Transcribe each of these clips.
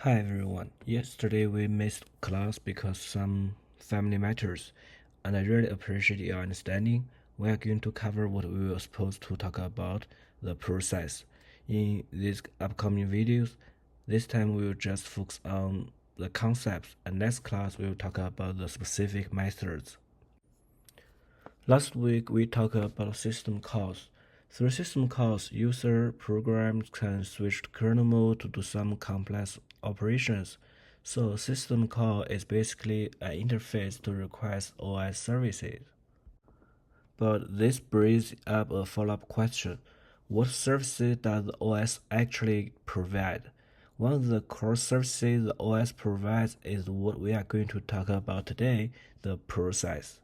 Hi everyone. Yesterday we missed class because some family matters, and I really appreciate your understanding. We are going to cover what we were supposed to talk about, the process. In these upcoming videos, this time we will just focus on the concepts, and next class we will talk about the specific methods. Last week we talked about system calls. Through system calls, user programs can switch to kernel mode to do some complex operations. So a system call is basically an interface to request OS services. But this brings up a follow-up question. What services does the OS actually provide? One of the core services the OS provides is what we are going to talk about today, the process.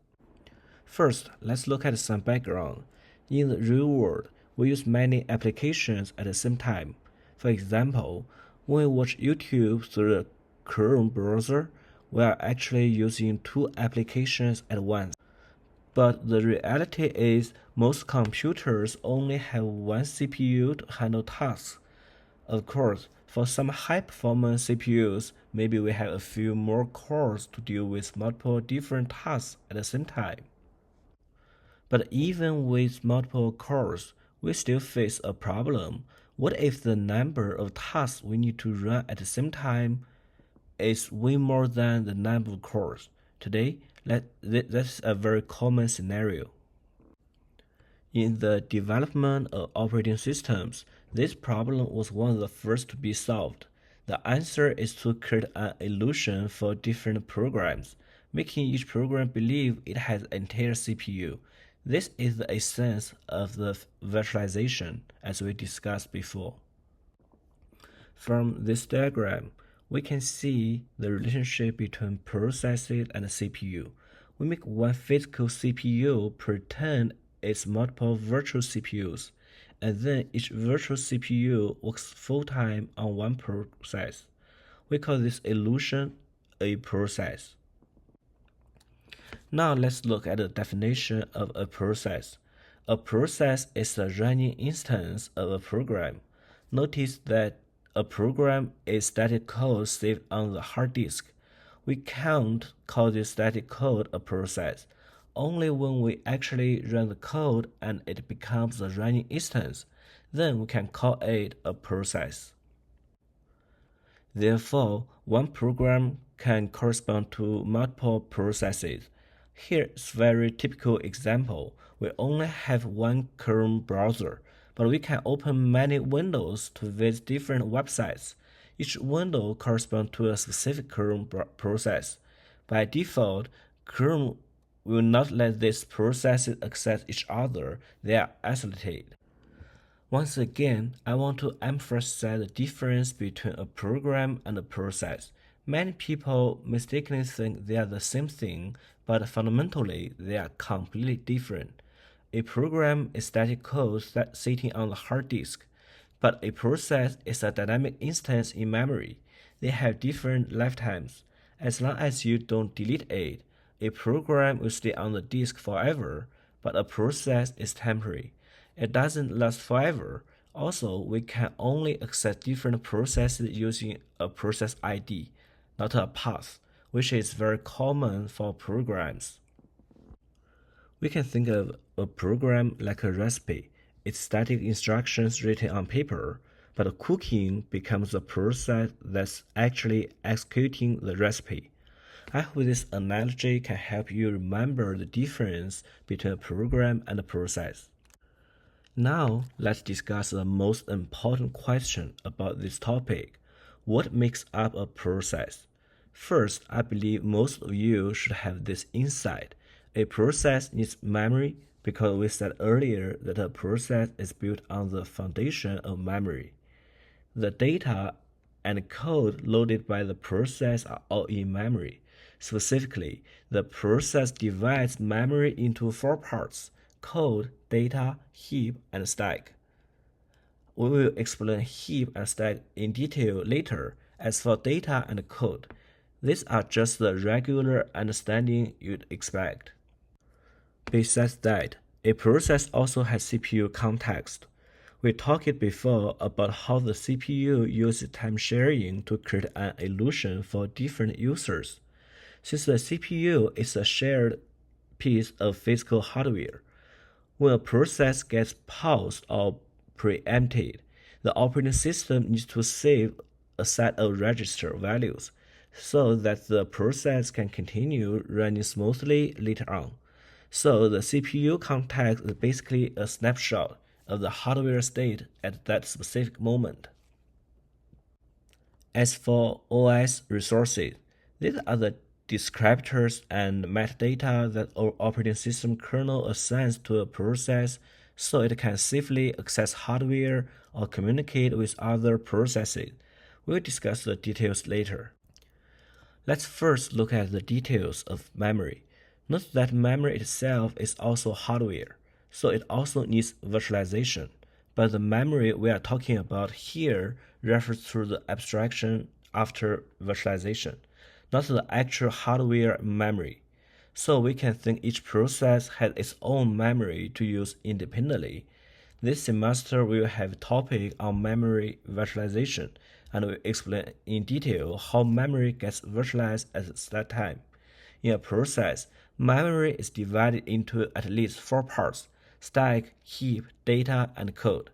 First, let's look at some background. In the real world, we use many applications at the same time. For example, when we watch YouTube through the Chrome browser, we are actually using two applications at once. But the reality is most computers only have one CPU to handle tasks. Of course, for some high-performance CPUs, maybe we have a few more cores to deal with multiple different tasks at the same time. But even with multiple cores, we still face a problem. What if the number of tasks we need to run at the same time is way more than the number of cores? Today, that's a very common scenario. In the development of operating systems, this problem was one of the first to be solved. The answer is to create an illusion for different programs, making each program believe it has an entire CPU. This is the essence of the virtualization, as we discussed before. From this diagram, we can see the relationship between processes and CPU. We make one physical CPU pretend it's multiple virtual CPUs, and then each virtual CPU works full-time on one process. We call this illusion a process. Now let's look at the definition of a process. A process is a running instance of a program. Notice that a program is static code saved on the hard disk. We can't call this static code a process. Only when we actually run the code and it becomes a running instance, then we can call it a process. Therefore, one program can correspond to multiple processes. Here's a very typical example. We only have one Chrome browser, but we can open many windows to visit different websites. Each window corresponds to a specific Chrome process. By default, Chrome will not let these processes access each other. They are isolated. Once again, I want to emphasize the difference between a program and a process. Many people mistakenly think they are the same thing, but fundamentally they are completely different. A program is static code sitting on the hard disk, but a process is a dynamic instance in memory. They have different lifetimes. As long as you don't delete it, a program will stay on the disk forever, but a process is temporary. It doesn't last forever. Also, we can only access different processes using a process ID, not a path, which is very common for programs. We can think of a program like a recipe. It's static instructions written on paper, but cooking becomes a process that's actually executing the recipe. I hope this analogy can help you remember the difference between a program and a process. Now, let's discuss the most important question about this topic. What makes up a process? First, I believe most of you should have this insight. A process needs memory because we said earlier that a process is built on the foundation of memory. The data and code loaded by the process are all in memory. Specifically, the process divides memory into four parts: code, data, heap, and stack. We will explain heap and stack in detail later. As for data and code, these are just the regular understanding you'd expect. Besides that, a process also has CPU context. We talked before about how the CPU uses time sharing to create an illusion for different users. Since the CPU is a shared piece of physical hardware, when a process gets paused or preempted, the operating system needs to save a set of register values so that the process can continue running smoothly later on. So the CPU context is basically a snapshot of the hardware state at that specific moment. As for OS resources, these are the descriptors and metadata that our operating system kernel assigns to a process so it can safely access hardware or communicate with other processes. We'll discuss the details later. Let's first look at the details of memory. Note that memory itself is also hardware, so it also needs virtualization. But the memory we are talking about here refers to the abstraction after virtualization, not the actual hardware memory. So we can think each process has its own memory to use independently. This semester we will have a topic on memory virtualization, and we'll explain in detail how memory gets virtualized at that time. In a process, memory is divided into at least 4 parts: stack, heap, data, and code.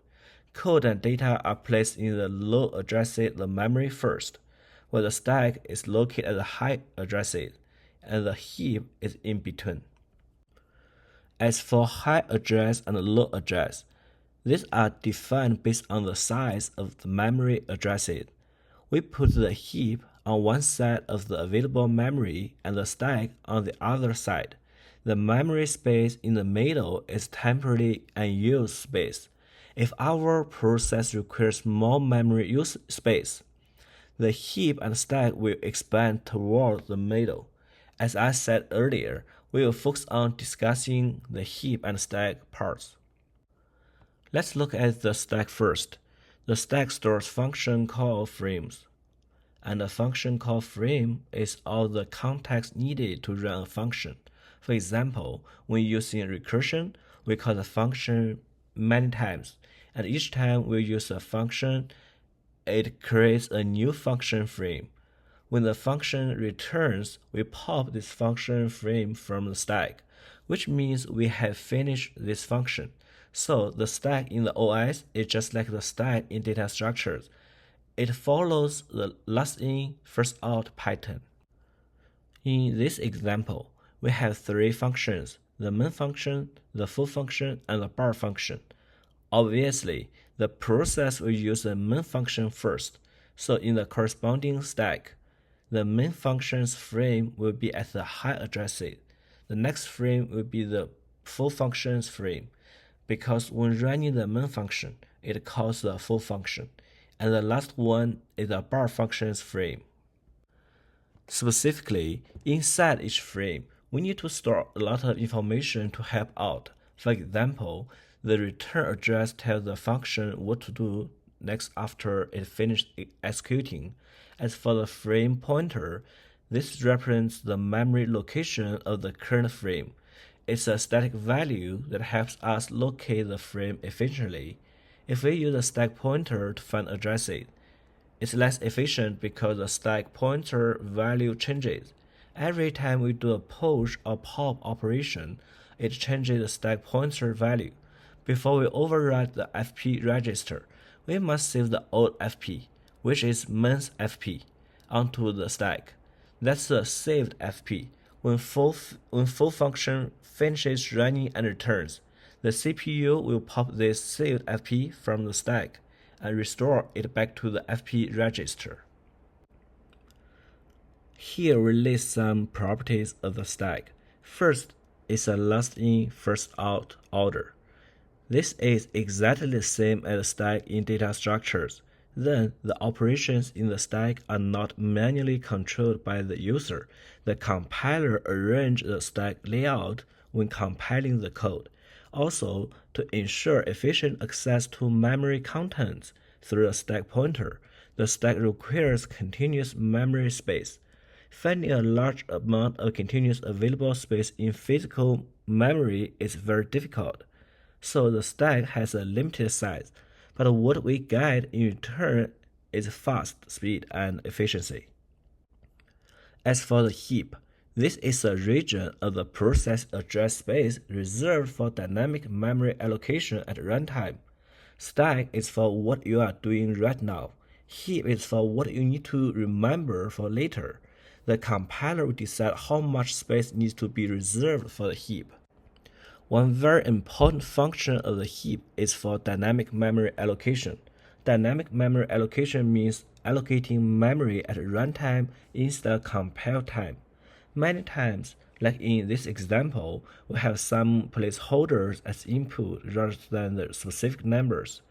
Code and data are placed in the low addresses the memory first, while the stack is located at the high addresses, and the heap is in between. As for high address and low address, these are defined based on the size of the memory addresses. We put the heap on one side of the available memory and the stack on the other side. The memory space in the middle is temporarily unused space. If our process requires more memory use space, the heap and stack will expand toward the middle. As I said earlier, we will focus on discussing the heap and stack parts. Let's look at the stack first. The stack stores function call frames, and a function call frame is all the context needed to run a function. For example, when using recursion, we call the function many times, and each time we use a function, it creates a new function frame. When the function returns, we pop this function frame from the stack, which means we have finished this function. So the stack in the OS is just like the stack in data structures. It follows the last in, first out pattern. In this example, we have 3 functions: the main function, the full function, and the bar function. Obviously, the process will use the main function first, so in the corresponding stack, the main function's frame will be at the high addresses. The next frame will be the full function's frame, because when running the main function, it calls the full function, and the last one is the bar function's frame. Specifically, inside each frame, we need to store a lot of information to help out. For example, the return address tells the function what to do next after it finished executing. As for the frame pointer, this represents the memory location of the current frame. It's a static value that helps us locate the frame efficiently. If we use a stack pointer to find addresses, it's less efficient because the stack pointer value changes. Every time we do a push or pop operation, it changes the stack pointer value. Before we override the FP register, we must save the old FP, which is main FP, onto the stack. That's the saved FP. When full function finishes running and returns, the CPU will pop this saved FP from the stack and restore it back to the FP register. Here we list some properties of the stack. First is a last in, first out order. This is exactly the same as the stack in data structures. Then, the operations in the stack are not manually controlled by the user. The compiler arranges the stack layout when compiling the code. Also, to ensure efficient access to memory contents through a stack pointer, the stack requires continuous memory space. Finding a large amount of continuous available space in physical memory is very difficult, so the stack has a limited size. but what we get in return is fast, speed, and efficiency. As for the heap, this is a region of the process address space reserved for dynamic memory allocation at runtime. Stack is for what you are doing right now. Heap is for what you need to remember for later. The compiler will decide how much space needs to be reserved for the heap. One very important function of the heap is for dynamic memory allocation. Dynamic memory allocation means allocating memory at runtime instead of compile time. Many times, like in this example, we have some placeholders as input rather than the specific numbers.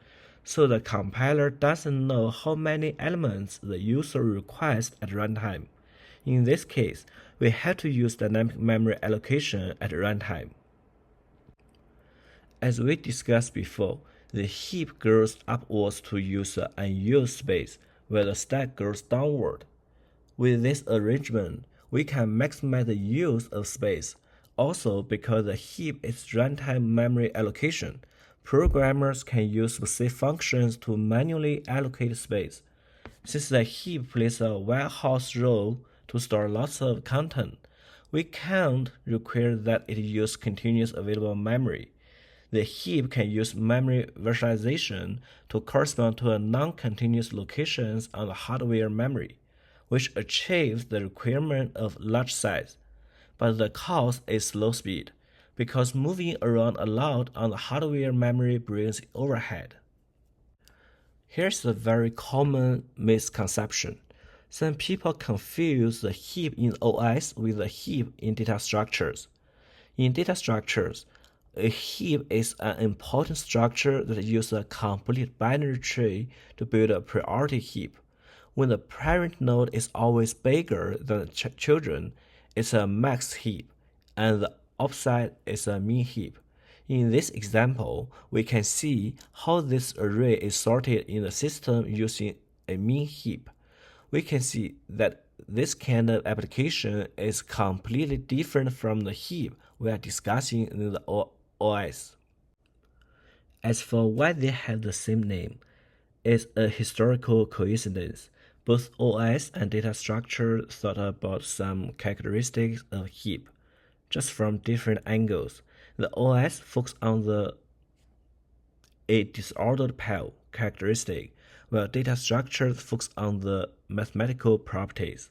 So the compiler doesn't know how many elements the user requests at runtime. In this case, we have to use dynamic memory allocation at runtime. As we discussed before, the heap goes upwards to use the unused space, while the stack goes downward. With this arrangement, we can maximize the use of space. Also, because the heap is runtime memory allocation, programmers can use specific functions to manually allocate space. Since the heap plays a warehouse role to store lots of content, we can't require that it use continuous available memory. The heap can use memory virtualization to correspond to non-continuous locations on the hardware memory, which achieves the requirement of large size. But the cost is slow speed, because moving around a lot on the hardware memory brings overhead. Here's a very common misconception. Some people confuse the heap in OS with the heap in data structures. In data structures, a heap is an important structure that uses a complete binary tree to build a priority heap. When the parent node is always bigger than the children, it's a max heap, and the opposite is a min heap. In this example, we can see how this array is sorted in the system using a min heap. We can see that this kind of application is completely different from the heap we are discussing in the OS. As for why they have the same name, it's a historical coincidence. Both OS and data structure thought about some characteristics of heap, just from different angles. The OS focused on a disordered pile characteristic, while data structures focus on the mathematical properties.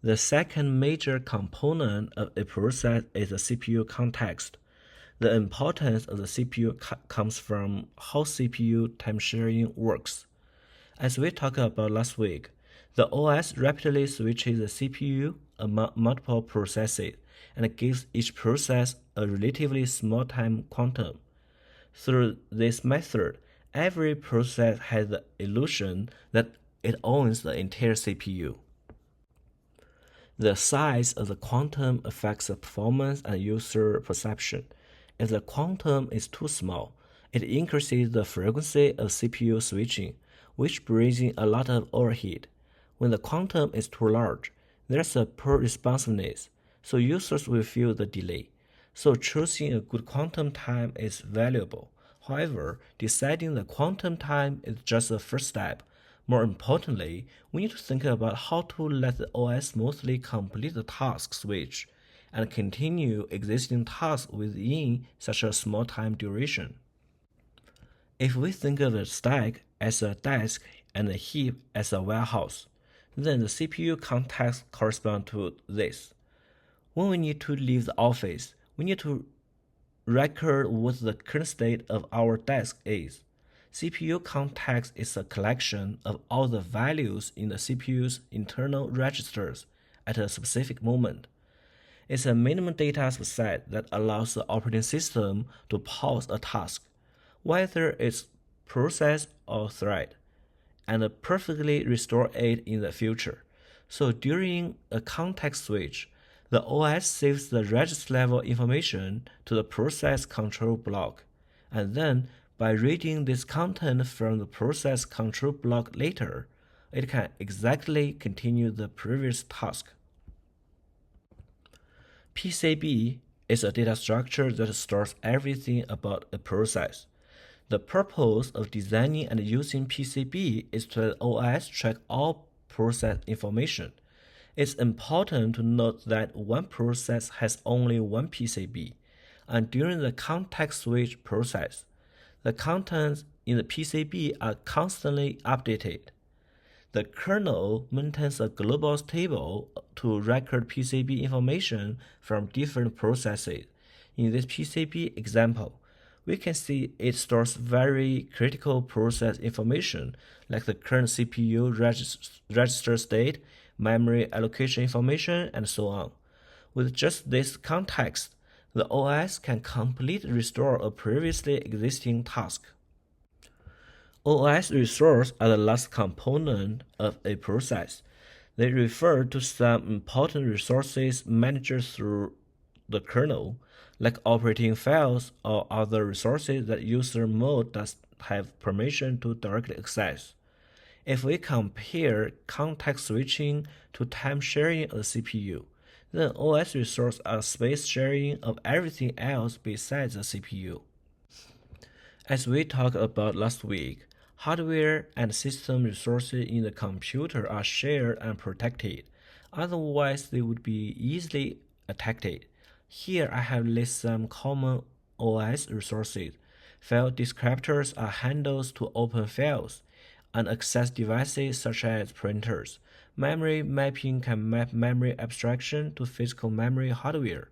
The second major component of a process is the CPU context. The importance of the CPU comes from how CPU time sharing works. As we talked about last week, the OS rapidly switches the CPU among multiple processes and gives each process a relatively small time quantum. Through this method, every process has the illusion that it owns the entire CPU. The size of the quantum affects the performance and user perception. If the quantum is too small, it increases the frequency of CPU switching, which brings in a lot of overheat. When the quantum is too large, there's a poor responsiveness, so users will feel the delay. So choosing a good quantum time is valuable. However, deciding the quantum time is just the first step. More importantly, we need to think about how to let the OS smoothly complete the task switch and continue existing tasks within such a small time duration. If we think of the stack as a desk and the heap as a warehouse, then the CPU context corresponds to this. When we need to leave the office, we need to record what the current state of our desk is. CPU context is a collection of all the values in the CPU's internal registers at a specific moment. It's a minimum data set that allows the operating system to pause a task, whether it's process or thread, and perfectly restore it in the future. So during a context switch, the OS saves the register level information to the process control block, and then by reading this content from the process control block later, it can exactly continue the previous task. PCB is a data structure that stores everything about a process. The purpose of designing and using PCB is to let OS track all process information. It's important to note that one process has only one PCB, and during the context switch process, the contents in the PCB are constantly updated. The kernel maintains a global table to record PCB information from different processes. In this PCB example, we can see it stores very critical process information like the current CPU register state, memory allocation information, and so on. With just this context, the OS can completely restore a previously existing task. OS resources are the last component of a process. They refer to some important resources managed through the kernel, like operating files or other resources that user mode does have permission to directly access. If we compare context switching to time sharing of the CPU, then OS resources are space sharing of everything else besides the CPU. As we talked about last week, hardware and system resources in the computer are shared and protected, otherwise they would be easily attacked. Here I have listed some common OS resources. File descriptors are handles to open files, and access devices such as printers. Memory mapping can map memory abstraction to physical memory hardware.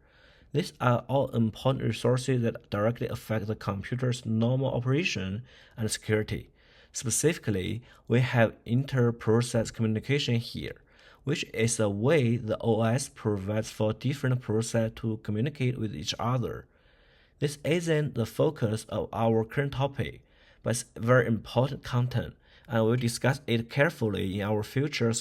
These are all important resources that directly affect the computer's normal operation and security. Specifically, we have inter-process communication here, which is a way the OS provides for different processes to communicate with each other. This isn't the focus of our current topic, but it's very important content, and we'll discuss it carefully in our future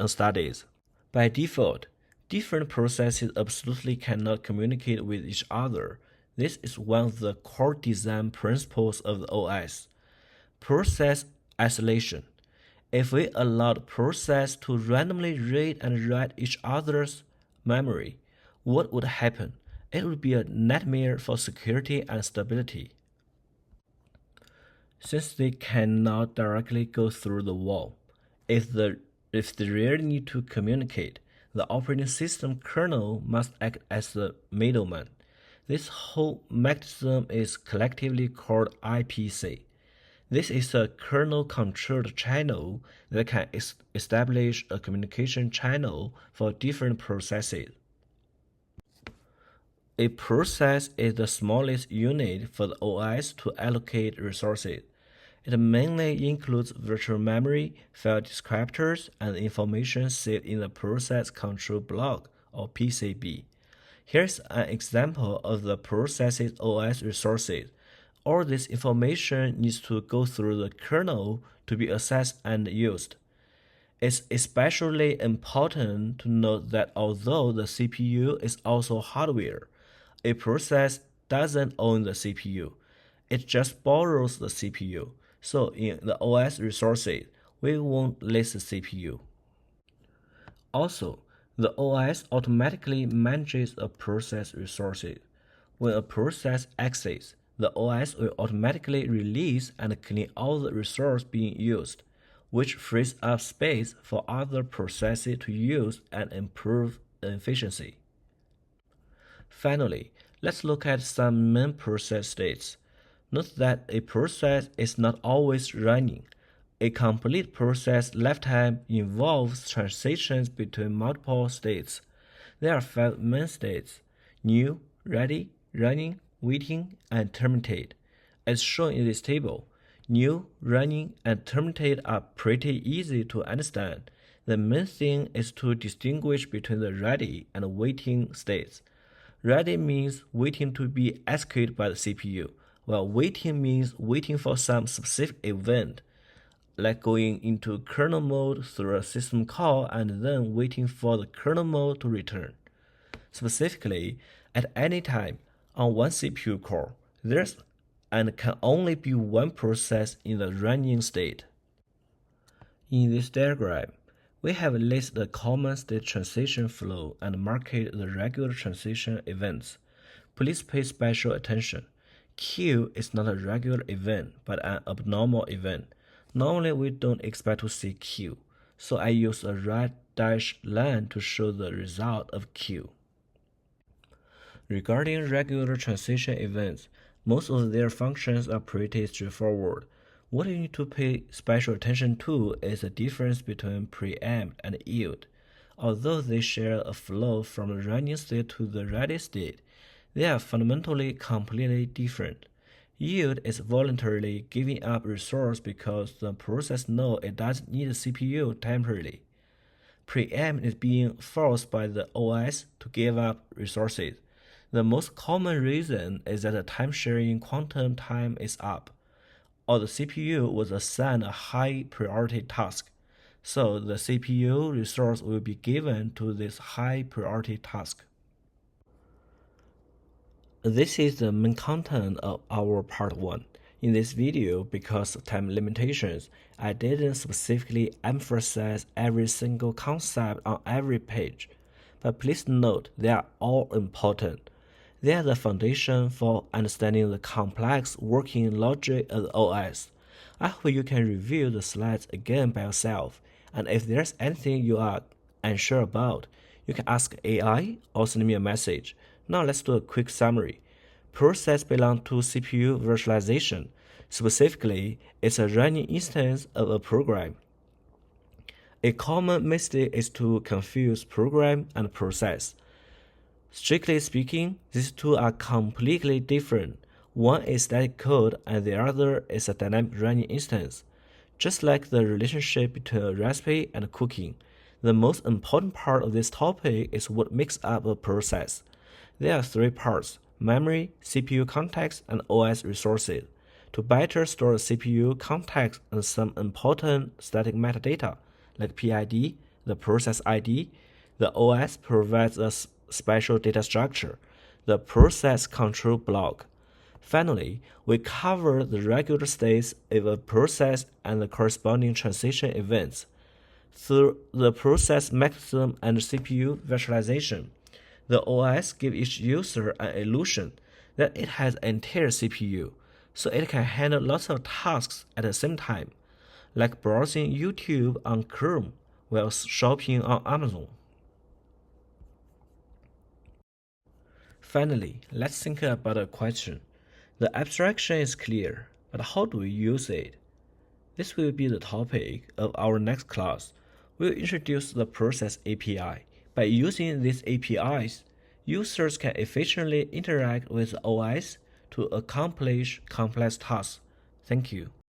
studies. By default, different processes absolutely cannot communicate with each other. This is one of the core design principles of the OS. Process isolation. If we allowed processes to randomly read and write each other's memory, what would happen? It would be a nightmare for security and stability. Since they cannot directly go through the wall, if they really need to communicate, the operating system kernel must act as the middleman. This whole mechanism is collectively called IPC. This is a kernel-controlled channel that can establish a communication channel for different processes. A process is the smallest unit for the OS to allocate resources. It mainly includes virtual memory, file descriptors, and information saved in the process control block, or PCB. Here's an example of the process's OS resources. All this information needs to go through the kernel to be accessed and used. It's especially important to note that although the CPU is also hardware, a process doesn't own the CPU. It just borrows the CPU. So in the OS resources, we won't list the CPU. Also, the OS automatically manages a process resources. When a process exits, the OS will automatically release and clean all the resources being used, which frees up space for other processes to use and improve efficiency. Finally, let's look at some main process states. Note that a process is not always running. A complete process lifetime involves transitions between multiple states. There are 5 main states: new, ready, running, waiting, and terminate. As shown in this table, new, running, and terminate are pretty easy to understand. The main thing is to distinguish between the ready and waiting states. Ready means waiting to be executed by the CPU, while waiting means waiting for some specific event, like going into kernel mode through a system call and then waiting for the kernel mode to return. Specifically, at any time on one CPU core, there's and can only be one process in the running state. In this diagram, we have listed the common state transition flow and marked the regular transition events. Please pay special attention. Queue is not a regular event, but an abnormal event. Normally, we don't expect to see queue, so I use a red dashed line to show the result of queue. Regarding regular transition events, most of their functions are pretty straightforward. What you need to pay special attention to is the difference between preempt and yield. Although they share a flow from the running state to the ready state, they are fundamentally completely different. Yield is voluntarily giving up resource because the process knows it doesn't need a CPU temporarily. Preempt is being forced by the OS to give up resources. The most common reason is that the time sharing quantum time is up, or the CPU was assigned a high priority task, so the CPU resource will be given to this high priority task. This is the main content of our part 1. In this video, because of time limitations, I didn't specifically emphasize every single concept on every page, but please note they are all important. They are the foundation for understanding the complex working logic of the OS. I hope you can review the slides again by yourself, and if there's anything you are unsure about, you can ask AI or send me a message. Now let's do a quick summary. Process belongs to CPU virtualization. Specifically, it's a running instance of a program. A common mistake is to confuse program and process. Strictly speaking, these two are completely different. One is static code and the other is a dynamic running instance. Just like the relationship between a recipe and cooking, the most important part of this topic is what makes up a process. There are 3 parts: memory, CPU context, and OS resources. To better store the CPU context and some important static metadata, like PID, the process ID, the OS provides a special data structure, the process control block. Finally, we cover the regular states of a process and the corresponding transition events. Through the process mechanism and CPU virtualization, the OS gives each user an illusion that it has an entire CPU, so it can handle lots of tasks at the same time, like browsing YouTube on Chrome while shopping on Amazon. Finally, let's think about a question. The abstraction is clear, but how do we use it? This will be the topic of our next class. We'll introduce the Process API. By using these APIs, users can efficiently interact with the OS to accomplish complex tasks. Thank you.